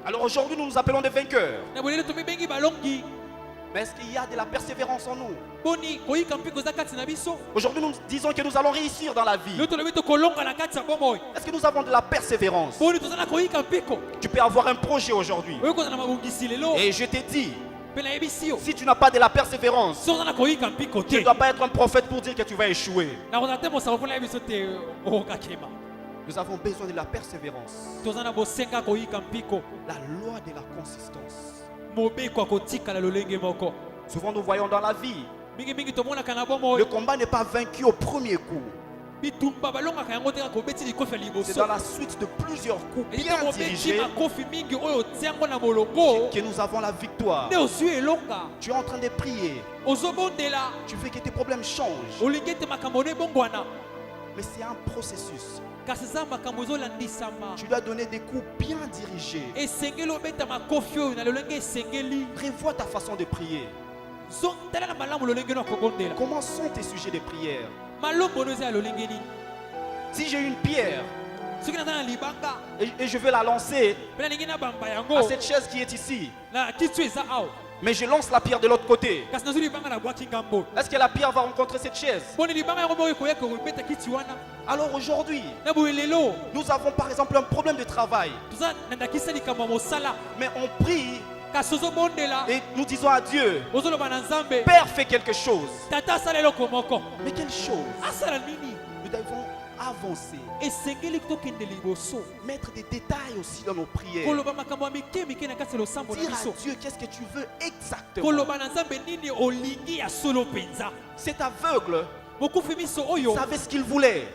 Alors aujourd'hui, nous nous appelons des vainqueurs. Mais est-ce qu'il y a de la persévérance en nous? Aujourd'hui, nous disons que nous allons réussir dans la vie. Est-ce que nous avons de la persévérance? Tu peux avoir un projet aujourd'hui. Et je t'ai dit, si tu n'as pas de la persévérance, tu ne dois pas être un prophète pour dire que tu vas échouer. Nous avons besoin de la persévérance. La loi de la consistance. Souvent nous voyons dans la vie, le combat n'est pas vaincu au premier coup. C'est dans la suite de plusieurs coups bien dirigés que nous avons la victoire. Tu es en train de prier. Tu veux que tes problèmes changent. Mais c'est un processus. Tu dois donner des coups bien dirigés. Prévois ta façon de prier. Comment sont tes sujets de prière? Si j'ai une pierre et je veux la lancer à cette chaise qui est ici, mais je lance la pierre de l'autre côté, est-ce que la pierre va rencontrer cette chaise? Alors aujourd'hui, nous avons par exemple un problème de travail, mais on prie et nous disons à Dieu, Père, fais quelque chose. Mais quelle chose? Nous devons avancer, mettre des détails aussi dans nos prières, dire à Dieu qu'est-ce que tu veux exactement. Cet aveugle savait ce qu'il voulait,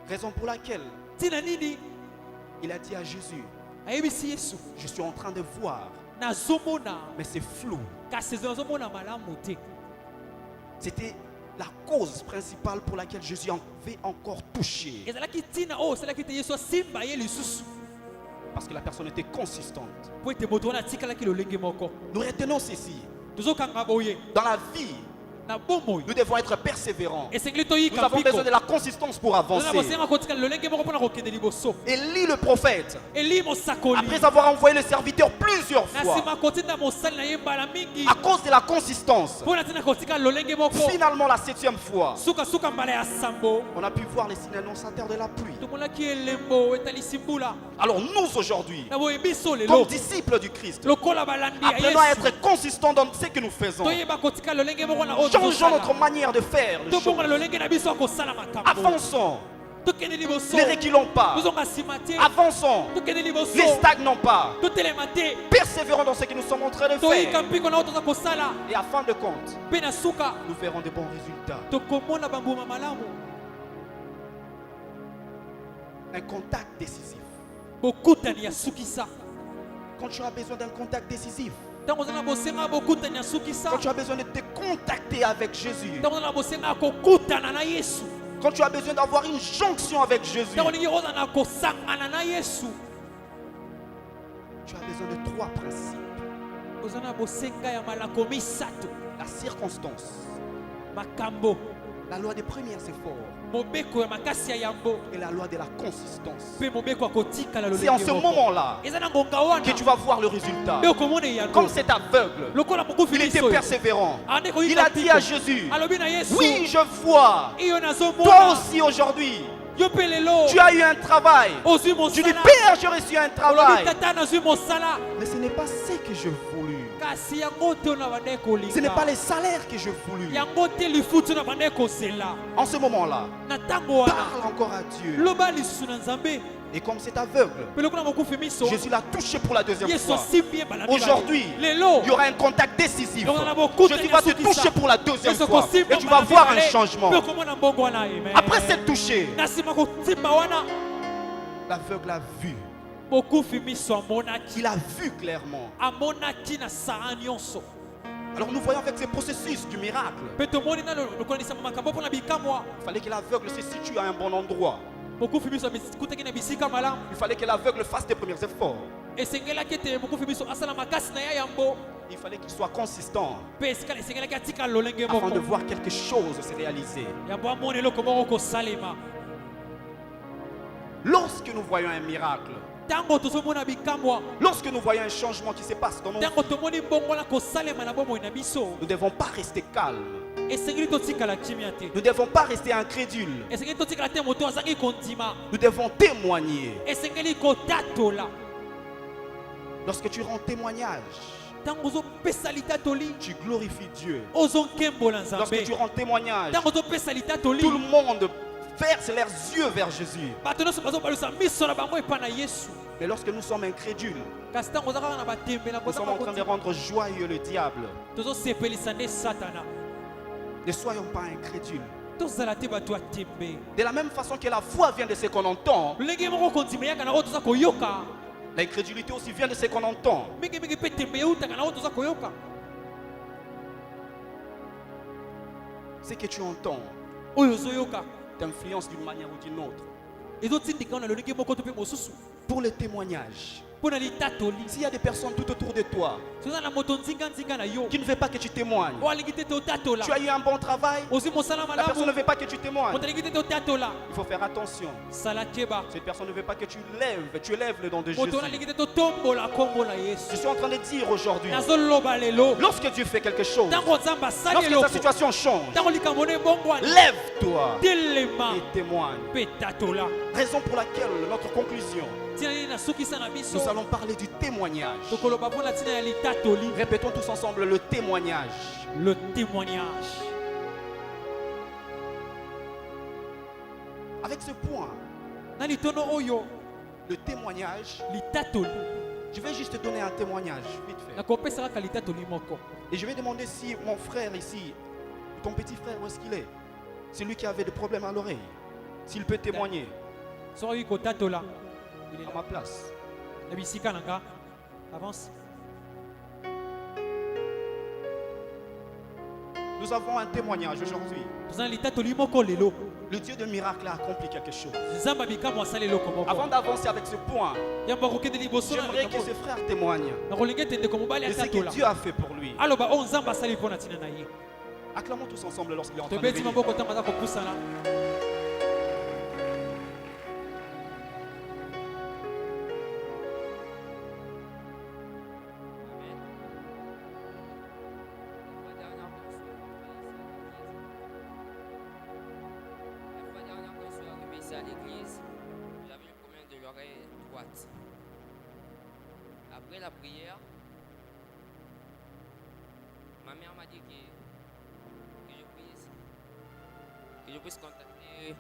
raison pour laquelle il a dit à Jésus, je suis en train de voir, mais c'est flou. C'était la cause principale pour laquelle Jésus avait encore touché. Parce que la personne était consistante. Nous retenons ceci. Dans la vie, nous devons être persévérants. Nous avons besoin de la consistance pour avancer. Élie le prophète, après avoir envoyé le serviteur plusieurs fois, à cause de la consistance, finalement la 7e fois, on a pu voir les signes annonçateurs de la pluie. Alors nous aujourd'hui, comme disciples du Christ, apprenons à être consistants dans ce que nous faisons. Changeons notre manière de faire les choses. Avançons. Ne reculons pas. Avançons. Ne stagnons pas. Persévérons dans ce que nous sommes en train de faire. Et à fin de compte, nous verrons de bons résultats. Un contact décisif. Quand tu as besoin d'un contact décisif, quand tu as besoin de te contacter avec Jésus, quand tu as besoin d'avoir une jonction avec Jésus, tu as besoin de 3 principes. La circonstance, la loi des premiers efforts et la loi de la consistance. C'est en ce moment-là que tu vas voir le résultat. Comme cet aveugle, il était persévérant. Il a dit à Jésus, oui, je vois. Toi aussi aujourd'hui, tu as eu un travail. Tu dis, Père, j'ai reçu un travail. Mais ce n'est pas ce que je voulus. Ce n'est pas les salaires que je voulus. En ce moment-là, parle encore à Dieu. Et comme c'est aveugle, Jésus l'a touché pour la 2e fois. Aujourd'hui, il y aura un contact décisif. Jésus va te toucher pour la 2e fois. Et tu vas voir un changement. Après cette touché, l'aveugle a vu. Il a vu clairement. Alors nous voyons avec ce processus du miracle, il fallait que l'aveugle se situe à un bon endroit. Il fallait que l'aveugle fasse des premiers efforts. Il fallait qu'il soit consistant afin de voir quelque chose se réaliser. Lorsque nous voyons un miracle, Lorsque nous voyons un changement qui se passe dans nos vies, nous ne devons pas rester calmes. Nous ne devons pas rester incrédules. Nous devons témoigner. Lorsque tu rends témoignage, tu glorifies Dieu. Lorsque tu rends témoignage, tout le monde verse leurs yeux vers Jésus. Mais lorsque nous sommes incrédules, nous sommes en train de rendre joyeux le diable. Ne soyons pas incrédules. De la même façon que la foi vient de ce qu'on entend, l'incrédulité aussi vient de ce qu'on entend. Ce que tu entends t'influence d'une manière ou d'une autre. Pour le témoignage, s'il y a des personnes tout autour de toi qui ne veulent pas que tu témoignes, tu as eu un bon travail, la personne ne veut pas que tu témoignes, il faut faire attention. Cette personne ne veut pas que tu élèves le nom de Jésus. Je suis en train de dire aujourd'hui, lorsque Dieu fait quelque chose, lorsque ta situation change, lève-toi et témoigne. Raison pour laquelle notre conclusion, nous allons parler du témoignage. Répétons tous ensemble le témoignage. Le témoignage. Avec ce point, le témoignage, je vais juste donner un témoignage vite fait. Et je vais demander si mon frère ici, ton petit frère, où est-ce qu'il est? C'est lui qui avait des problèmes à l'oreille. S'il peut témoigner à ma place. Avance. Nous avons un témoignage aujourd'hui. Le Dieu de miracle a accompli quelque chose. Avant d'avancer avec ce point, j'aimerais que ce frère témoigne de ce que Dieu a fait pour lui. Acclamons tous ensemble lorsqu'il est en train de venir. À l'église, j'avais le problème de l'oreille droite. Après la prière, ma mère m'a dit que je puisse contacter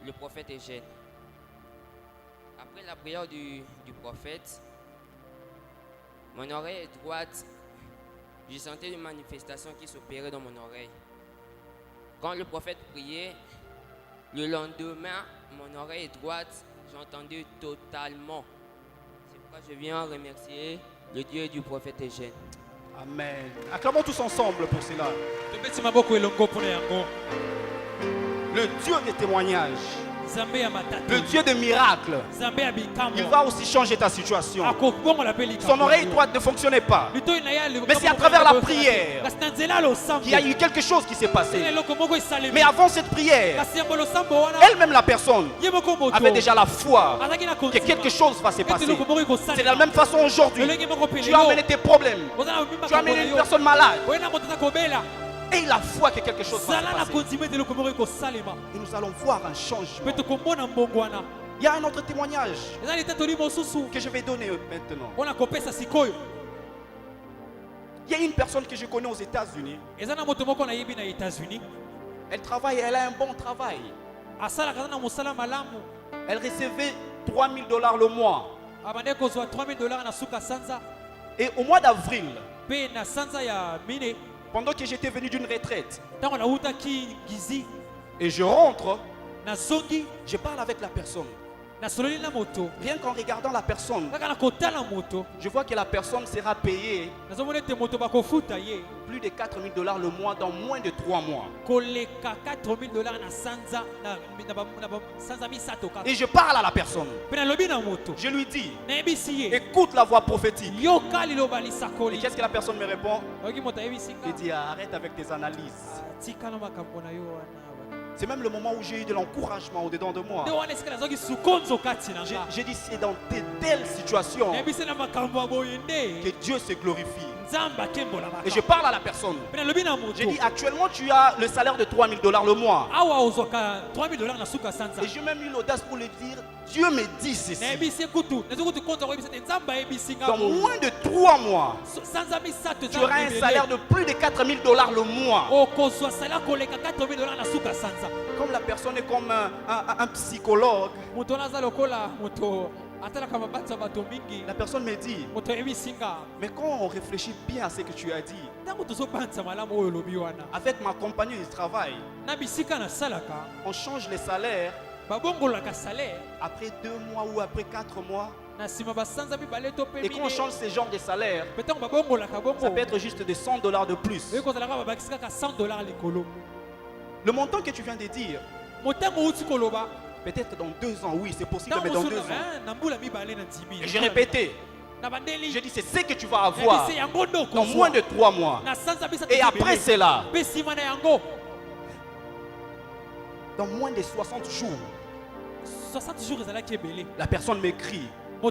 le prophète Eugène. Après la prière du prophète, mon oreille droite, je sentais une manifestation qui s'opérait dans mon oreille. Quand le prophète priait, le lendemain, mon oreille droite, j'entendais totalement. C'est pourquoi je viens remercier le Dieu du prophète Eugène. Amen. Acclamons tous ensemble pour cela. Le Dieu des témoignages, le Dieu des miracles, il va aussi changer ta situation. Son oreille droite ne fonctionnait pas, mais c'est à travers la prière qu'il y a eu quelque chose qui s'est passé. Mais avant cette prière, elle-même la personne avait déjà la foi que quelque chose va se passer. C'est de la même façon aujourd'hui. Tu as amené tes problèmes, tu as amené une personne malade, et la foi que quelque chose va se passer. Et nous allons voir un changement. Il y a un autre témoignage que je vais donner maintenant. Il y a une personne que je connais aux États-Unis. Elle travaille, elle a un bon travail. Elle recevait $3,000 le mois. Et au mois d'avril, pendant que j'étais venu d'une retraite, et je rentre, je parle avec la personne. Rien qu'en regardant la personne, je vois que la personne sera payée plus de $4,000 le mois dans moins de 3 mois. Et je parle à la personne. Je lui dis, écoute la voix prophétique. Et qu'est-ce que la personne me répond? Il dit, arrête avec tes analyses. C'est même le moment où j'ai eu de l'encouragement au-dedans de moi. J'ai dit, c'est dans de telles situations que Dieu se glorifie. Et je parle à la personne. J'ai dit, actuellement, tu as le salaire de $3000 le mois. Et j'ai même eu l'audace pour lui dire, Dieu me dit ceci. Dans moins de 3 mois, tu auras un salaire de plus de $4000 le mois. Comme la personne est comme un psychologue, la personne me dit, mais quand on réfléchit bien à ce que tu as dit, avec ma compagnie de travail, on change les salaires après 2 mois ou après 4 mois. Et quand on change ce genre de salaire, ça peut être juste de $100 de plus. Le montant que tu viens de dire, peut-être dans 2 ans, oui, c'est possible, mais dans 2 ans. Et j'ai répété. J'ai dit, c'est ce que tu vas avoir dans moins de 3 mois. Et après cela, dans moins de 60 jours, la personne m'écrit. La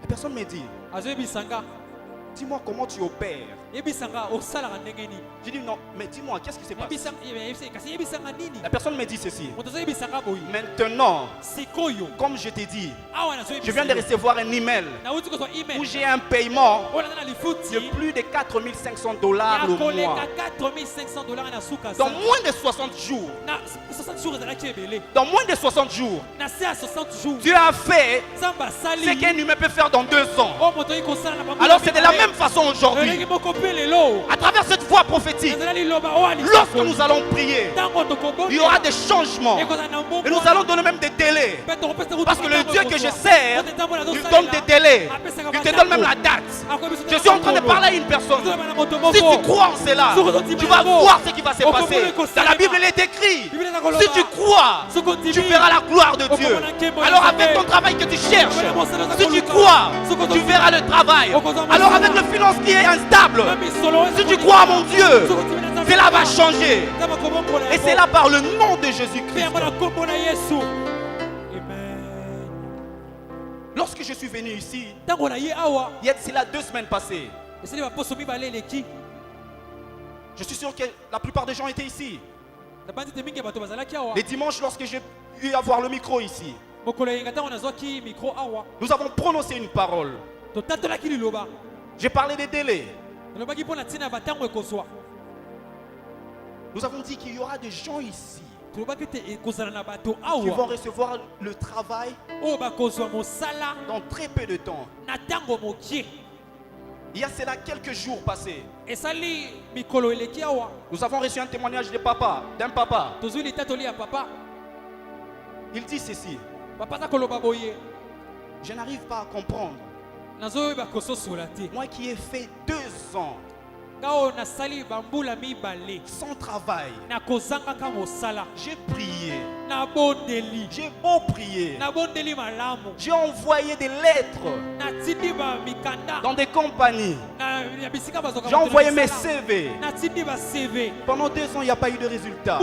personne me dit, dis-moi comment tu opères. J'ai dit non, mais dis-moi, qu'est-ce qui s'est passé? La personne me dit ceci. Maintenant, comme je t'ai dit, je viens de recevoir un email où j'ai un paiement de plus de $4500 le mois. Dans moins de 60 jours. Dans moins de 60 jours. Dieu a fait ce qu'un humain peut faire dans 2 ans. Alors c'est de la même façon aujourd'hui. À travers cette voix prophétique, lorsque nous allons prier, il y aura des changements. Et nous allons donner même des délais. Parce que le Dieu que je sers, il donne des délais. Il te donne même la date. Je suis en train de parler à une personne. Si tu crois en cela, tu vas voir ce qui va se passer. Dans la Bible, il est écrit, si tu crois, tu verras la gloire de Dieu. Alors avec ton travail que tu cherches, si tu crois, tu verras le travail. Alors avec le finance qui est instable, si tu crois à mon Dieu, cela va changer. Et c'est là par le nom de Jésus-Christ. Lorsque je suis venu ici, il y a cela 2 semaines passées. Je suis sûr que la plupart des gens étaient ici. Les dimanches, lorsque j'ai eu à voir le micro ici, nous avons prononcé une parole. J'ai parlé des délais. Nous avons dit qu'il y aura des gens ici qui vont recevoir le travail dans très peu de temps. Il y a cela quelques jours passés. Nous avons reçu un témoignage d'un papa. Il dit ceci. Je n'arrive pas à comprendre. Moi qui ai fait 2 ans sans travail, j'ai prié, j'ai beau prier, j'ai envoyé des lettres dans des compagnies, j'ai envoyé mes CV. Pendant 2 ans, il n'y a pas eu de résultat.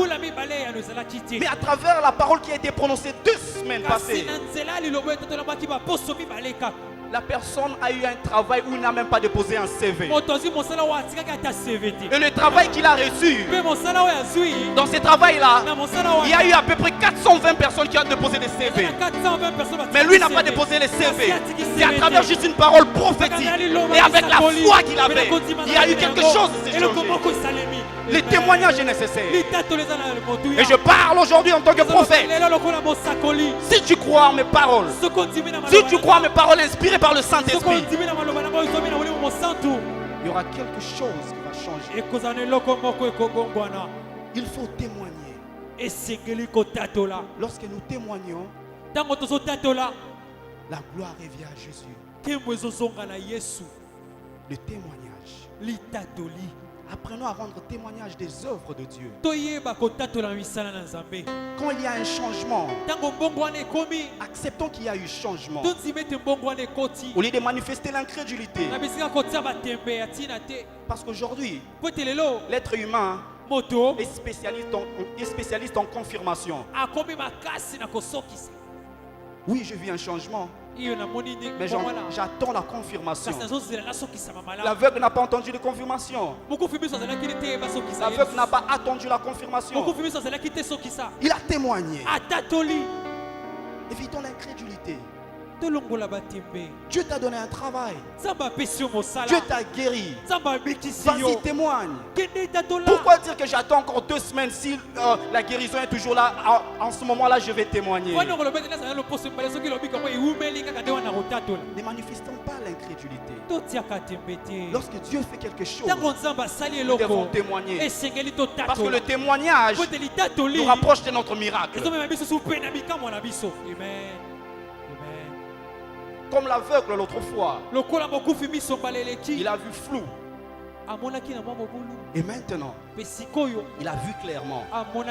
Mais à travers la parole qui a été prononcée 2 semaines passées, la personne a eu un travail où il n'a même pas déposé un CV. Et le travail qu'il a reçu, dans ce travail-là, il y a eu à peu près 420 personnes qui ont déposé des CV. Mais lui n'a pas déposé les CV. C'est à travers juste une parole prophétique. Et avec la foi qu'il avait, il y a eu quelque chose qui s'est changé. Les témoignages est nécessaire. Et je parle aujourd'hui en tant que prophète. Si tu crois en mes paroles, si tu crois en mes paroles inspirées par le Saint-Esprit, il y aura quelque chose qui va changer. Il faut témoigner. Lorsque nous témoignons, la gloire revient à Jésus. Le témoignage. Apprenons à rendre témoignage des œuvres de Dieu. Quand il y a un changement, acceptons qu'il y a eu changement. Au lieu de manifester l'incrédulité. Parce qu'aujourd'hui, l'être humain est spécialiste en confirmation. Oui, je vis un changement, mais j'attends la confirmation. L'aveugle n'a pas entendu de confirmation. L'aveugle n'a pas attendu la confirmation. Il a témoigné. Évitons l'incrédulité. Dieu t'a donné un travail. Dieu t'a guéri. Vas-y, témoigne. Pourquoi dire que j'attends encore 2 semaines si la guérison est toujours là? En ce moment-là, je vais témoigner. Ne manifestons pas l'incrédulité. Lorsque Dieu fait quelque chose, nous devons témoigner. Parce que le témoignage nous rapproche de notre miracle. Comme l'aveugle l'autre fois, il a vu flou. Et maintenant, il a vu clairement. Il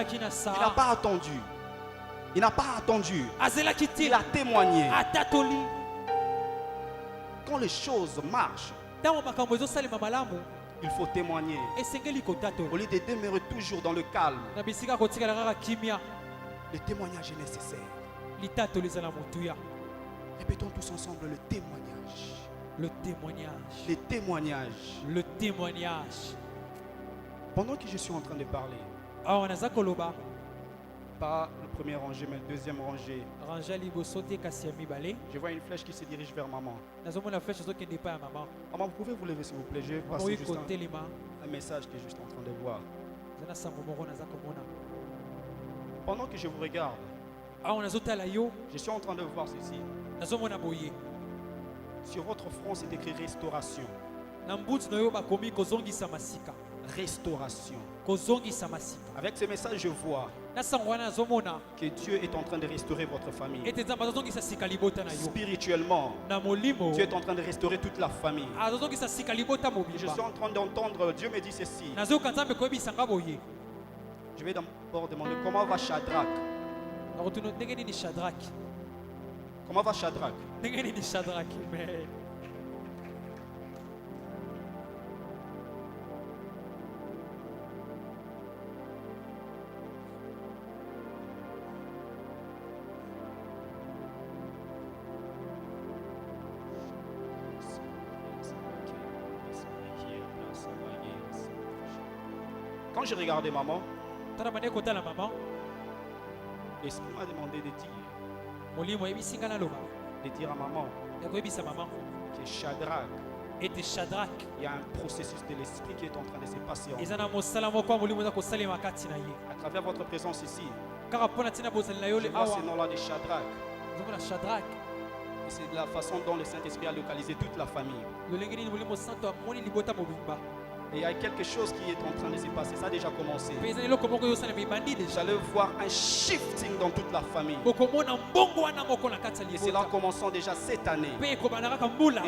n'a pas attendu. Il n'a pas attendu. Il a témoigné. Quand les choses marchent, il faut témoigner. Au lieu de demeurer toujours dans le calme, le témoignage est nécessaire. Répétons tous ensemble le témoignage. Le témoignage. Les témoignages. Le témoignage. Pendant que je suis en train de parler, pas le premier rangé, mais le deuxième rangé, je vois une flèche qui se dirige vers maman. Maman, vous pouvez vous lever s'il vous plaît. Je vais passer juste un message que je suis en train de voir. Pendant que je vous regarde, je suis en train de voir ceci. Sur votre front, c'est écrit restauration. Restauration. Avec ce message, je vois que Dieu est en train de restaurer votre famille. Spirituellement, Dieu est en train de restaurer toute la famille. Je suis en train d'entendre, Dieu me dit ceci. Je vais d'abord demander comment va Shadrach. Comment va Shadrach? Quand j'ai regardé maman, l'esprit m'a demandé de dire à maman que Shadrach, il y a un processus de l'esprit qui est en train de se passer en à travers votre présence ici. Je vois ce nom-là de Shadrach. Et c'est la façon dont le Saint-Esprit a localisé toute la famille. Et il y a quelque chose qui est en train de se passer. Ça a déjà commencé. J'allais voir un shifting dans toute la famille. Et cela commençant déjà cette année. Et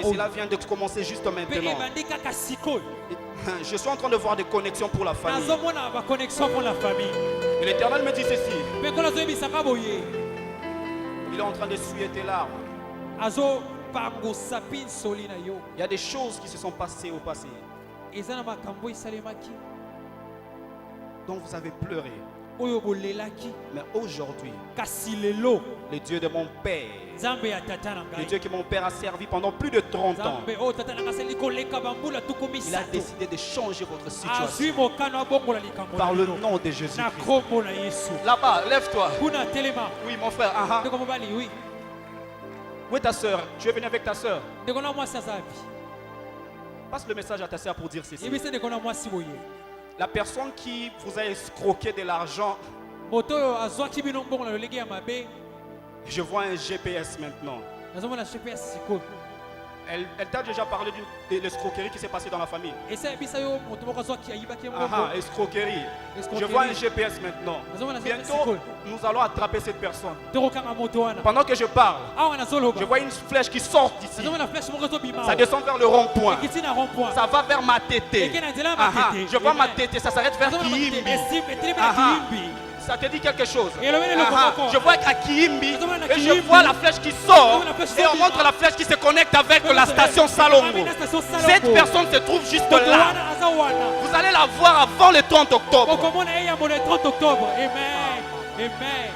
cela vient de commencer juste maintenant. Je suis en train de voir des connexions pour la famille. Et l'Éternel me dit ceci. Il est en train de suer tes larmes. Il y a des choses qui se sont passées au passé dont vous avez pleuré. Mais aujourd'hui, le Dieu de mon Père, le Dieu que mon Père a servi pendant plus de 30 ans, il a décidé de changer votre situation par le nom de Jésus-Christ. Là-bas, lève-toi. Oui, mon frère. Où est ta soeur? Tu es venu avec ta soeur? Passe le message à ta soeur pour dire ceci. La personne qui vous a escroqué de l'argent, je vois un GPS maintenant. Elle t'a déjà parlé de l'escroquerie qui s'est passée dans la famille. Escroquerie. Je vois un GPS maintenant. Bientôt, nous allons attraper cette personne. Pendant que je parle, je vois une flèche qui sort d'ici. Ça descend vers le rond-point. Ça va vers ma tétée. Je vois ma tétée, ça s'arrête vers Kiimbi. Ça te dit quelque chose? Et le Je vois à Kiimbi et je vois la flèche qui sort et on montre la flèche qui se connecte avec la station Salongo. Cette personne se trouve juste là. Vous allez la voir avant le 30 octobre. Le 30 octobre. Amen. Amen.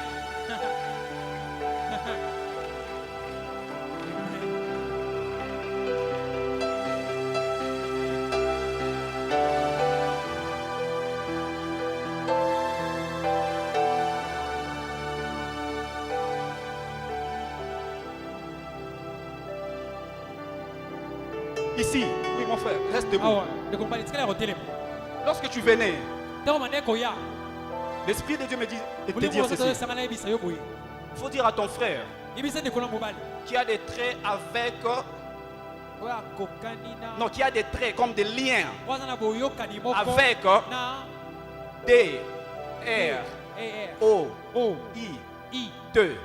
Ici, oui mon frère, reste debout. Lorsque tu venais, l'Esprit de Dieu me dit de te dire ceci. Il faut dire à ton frère qui a des traits avec... Non, qui a des traits comme des liens avec D, R, O, I, T,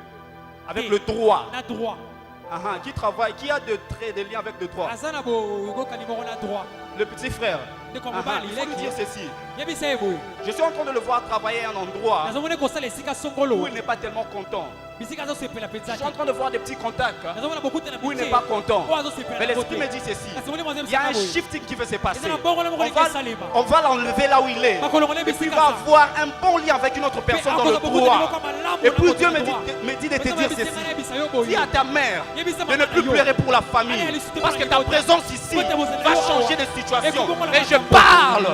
avec le droit. Qui travaille, qui a des traits, des liens avec le droit. Le petit frère. Il faut lui dire ceci. Je suis en train de le voir travailler à un endroit où il n'est pas tellement content. Je suis en train de voir des petits contacts où il n'est pas content. Mais l'Esprit me dit ceci. Il y a un shifting qui va se passer. On va l'enlever là où il est. Et puis il va avoir un bon lien avec une autre personne dans le droit. Et puis Dieu me dit de te dire ceci. Dis à ta mère de ne plus pleurer pour la famille. Parce que ta présence ici va changer de situation. Et je parle.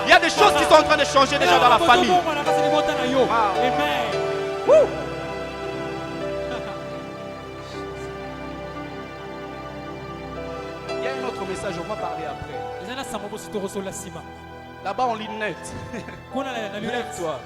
Il y a des choses qui sont en train de changer déjà dans la famille. Il y a un autre message, on va parler après. Là-bas en ligne nette. Lève-toi.